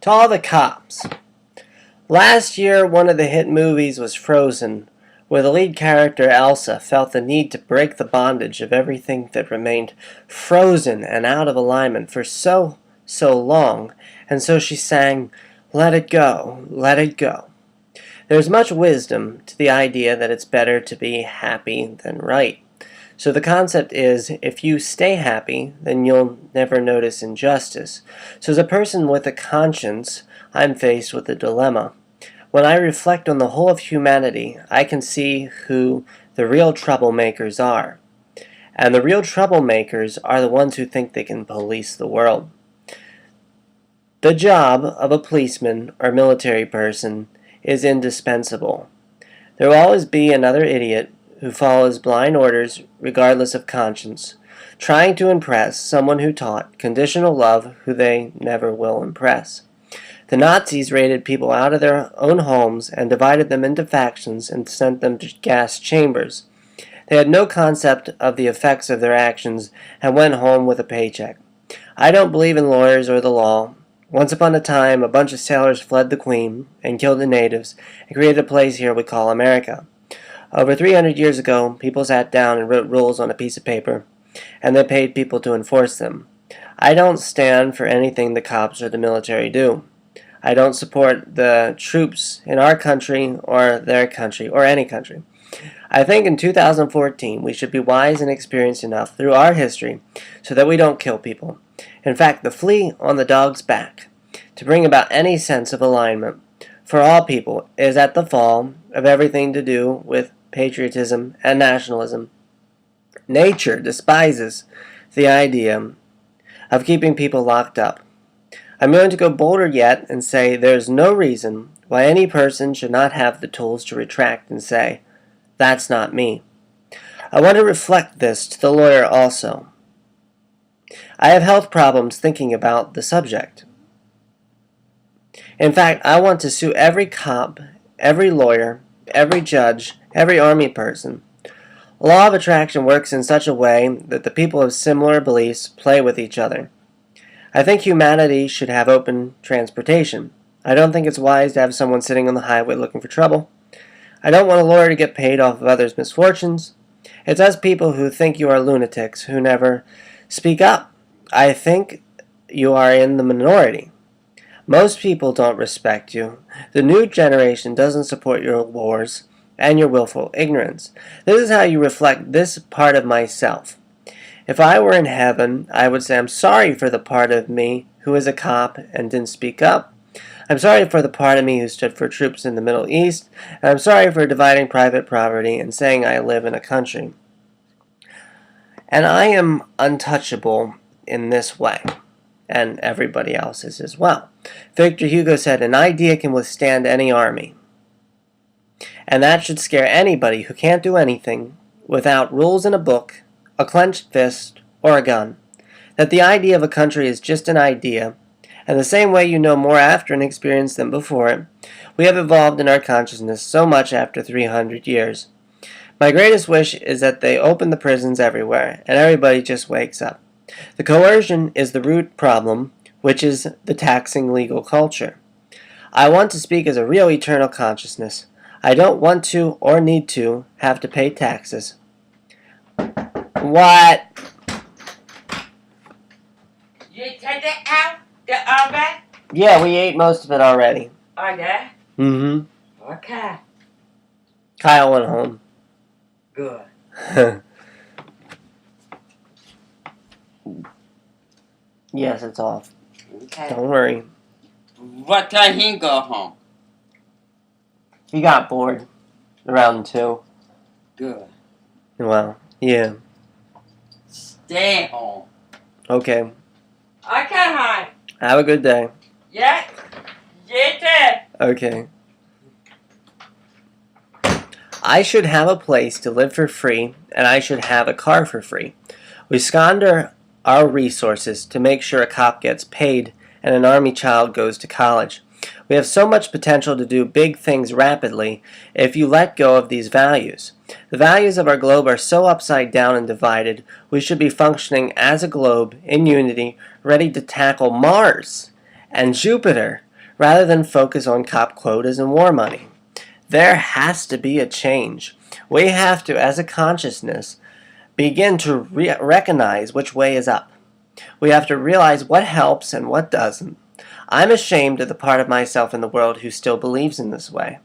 To all the cops. Last year, one of the hit movies was Frozen, where the lead character Elsa felt the need to break the bondage of everything that remained frozen and out of alignment for so long, and so she sang, "Let it go, let it go." There's much wisdom to the idea that it's better to be happy than right. So the concept is, if you stay happy, then you'll never notice injustice. So as a person with a conscience, I'm faced with a dilemma. When I reflect on the whole of humanity, I can see who the real troublemakers are. And the real troublemakers are the ones who think they can police the world. The job of a policeman or military person is indispensable. There will always be another idiot who follows blind orders regardless of conscience, trying to impress someone who taught conditional love who they never will impress. The Nazis raided people out of their own homes and divided them into factions and sent them to gas chambers. They had no concept of the effects of their actions and went home with a paycheck. I don't believe in lawyers or the law. Once upon a time, a bunch of sailors fled the Queen and killed the natives and created a place here we call America. Over 300 years ago, people sat down and wrote rules on a piece of paper, and they paid people to enforce them. I don't stand for anything the cops or the military do. I don't support the troops in our country or their country or any country. I think in 2014 we should be wise and experienced enough through our history so that we don't kill people. In fact, the flea on the dog's back, to bring about any sense of alignment for all people, is at the fall of everything to do with patriotism and nationalism. Nature despises the idea of keeping people locked up. I'm going to go bolder yet and say there's no reason why any person should not have the tools to retract and say, "That's not me." I want to reflect this to the lawyer also. I have health problems thinking about the subject. In fact, I want to sue every cop, every lawyer, every judge, every army person. Law of attraction works in such a way that the people of similar beliefs play with each other. I think humanity should have open transportation. I don't think it's wise to have someone sitting on the highway looking for trouble. I don't want a lawyer to get paid off of others' misfortunes. It's us people who think you are lunatics who never speak up. I think you are in the minority. Most people don't respect you. The new generation doesn't support your wars and your willful ignorance. This is how you reflect this part of myself. If I were in heaven, I would say I'm sorry for the part of me who is a cop and didn't speak up. I'm sorry for the part of me who stood for troops in the Middle East, and I'm sorry for dividing private property and saying I live in a country. And I am untouchable in this way, and everybody else is as well. Victor Hugo said, "An idea can withstand any army." And that should scare anybody who can't do anything without rules in a book, a clenched fist, or a gun. That the idea of a country is just an idea, and the same way you know more after an experience than before it, we have evolved in our consciousness so much after 300 years. My greatest wish is that they open the prisons everywhere, and everybody just wakes up. The coercion is the root problem, which is the taxing legal culture. I want to speak as a real eternal consciousness. I don't want to or need to have to pay taxes. What? You take it out the oven? Yeah, we ate most of it already. Oh, yeah? Mm-hmm. Okay. Kyle went home. Good. Yes, it's off. Okay. Don't worry. What time he go home? He got bored around 2. Good. Well, yeah. Stay home. Okay. Okay, hon. Have a good day. Yeah? You too. Okay. I should have a place to live for free, and I should have a car for free. We squander our resources to make sure a cop gets paid and an army child goes to college. We have so much potential to do big things rapidly if you let go of these values. The values of our globe are so upside down and divided, we should be functioning as a globe in unity, ready to tackle Mars and Jupiter rather than focus on cop quotas and war money. There has to be a change. We have to, as a consciousness, begin to recognize which way is up. We have to realize what helps and what doesn't. I'm ashamed of the part of myself in the world who still believes in this way.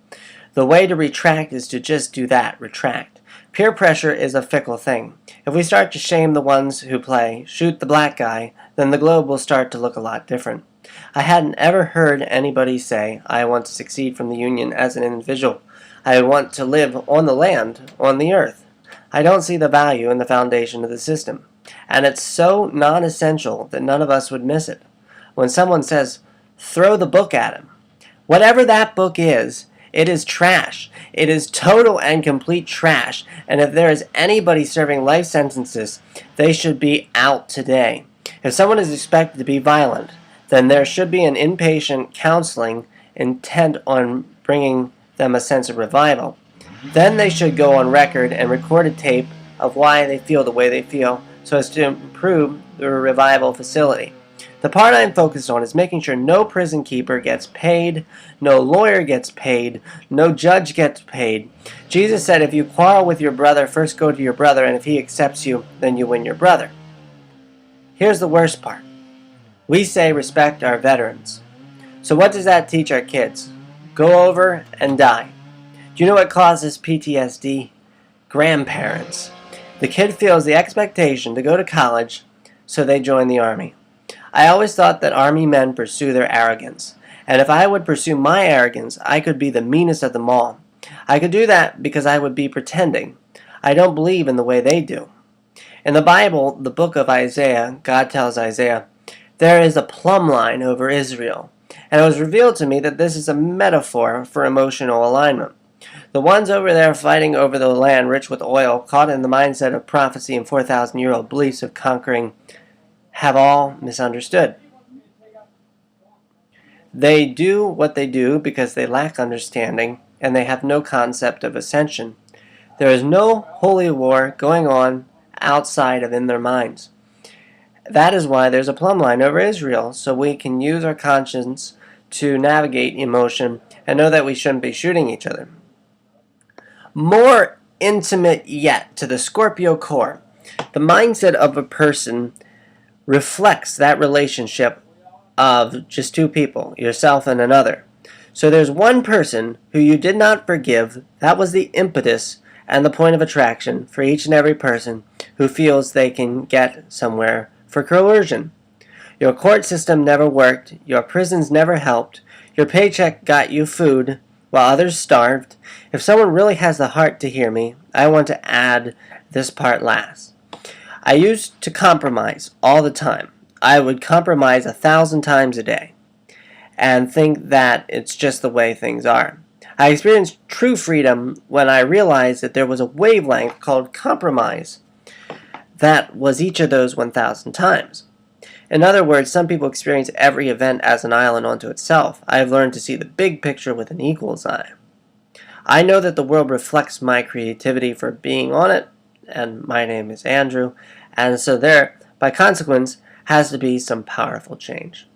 The way to retract is to just do that, retract. Peer pressure is a fickle thing. If we start to shame the ones who play, shoot the black guy, then the globe will start to look a lot different. I hadn't ever heard anybody say, I want to succeed from the Union as an individual. I want to live on the land, on the earth. I don't see the value in the foundation of the system. And it's so non-essential that none of us would miss it. When someone says, throw the book at him, whatever that book is, it is trash. It is total and complete trash. And if there is anybody serving life sentences, they should be out today. If someone is expected to be violent, then there should be an inpatient counseling intent on bringing them a sense of revival. Then they should go on record and record a tape of why they feel the way they feel so as to improve the revival facility. The part I'm focused on is making sure no prison keeper gets paid, no lawyer gets paid, no judge gets paid. Jesus said if you quarrel with your brother, first go to your brother, and if he accepts you, then you win your brother. Here's the worst part. We say respect our veterans. So what does that teach our kids? Go over and die. Do you know what causes PTSD? Grandparents. The kid feels the expectation to go to college, so they join the army. I always thought that army men pursue their arrogance, and if I would pursue my arrogance, I could be the meanest of them all. I could do that because I would be pretending. I don't believe in the way they do. In the Bible, the book of Isaiah, God tells Isaiah, there is a plumb line over Israel, and it was revealed to me that this is a metaphor for emotional alignment. The ones over there fighting over the land rich with oil, caught in the mindset of prophecy and 4,000-year-old beliefs of conquering, have all misunderstood. They do what they do because they lack understanding and they have no concept of ascension. There is no holy war going on outside of in their minds. That is why there's a plumb line over Israel, so we can use our conscience to navigate emotion and know that we shouldn't be shooting each other. More intimate yet to the Scorpio core, the mindset of a person reflects that relationship of just two people, yourself and another. So there's one person who you did not forgive. That was the impetus and the point of attraction for each and every person who feels they can get somewhere for coercion. Your court system never worked. Your prisons never helped. Your paycheck got you food while others starved. If someone really has the heart to hear me, I want to add this part last. I used to compromise all the time. I would compromise 1,000 times a day and think that it's just the way things are. I experienced true freedom when I realized that there was a wavelength called compromise that was each of those 1,000 times. In other words, some people experience every event as an island unto itself. I have learned to see the big picture with an eagle's eye. I know that the world reflects my creativity for being on it, and my name is Andrew, and so there, by consequence, has to be some powerful change.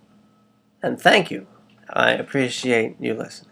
And thank you. I appreciate you listening.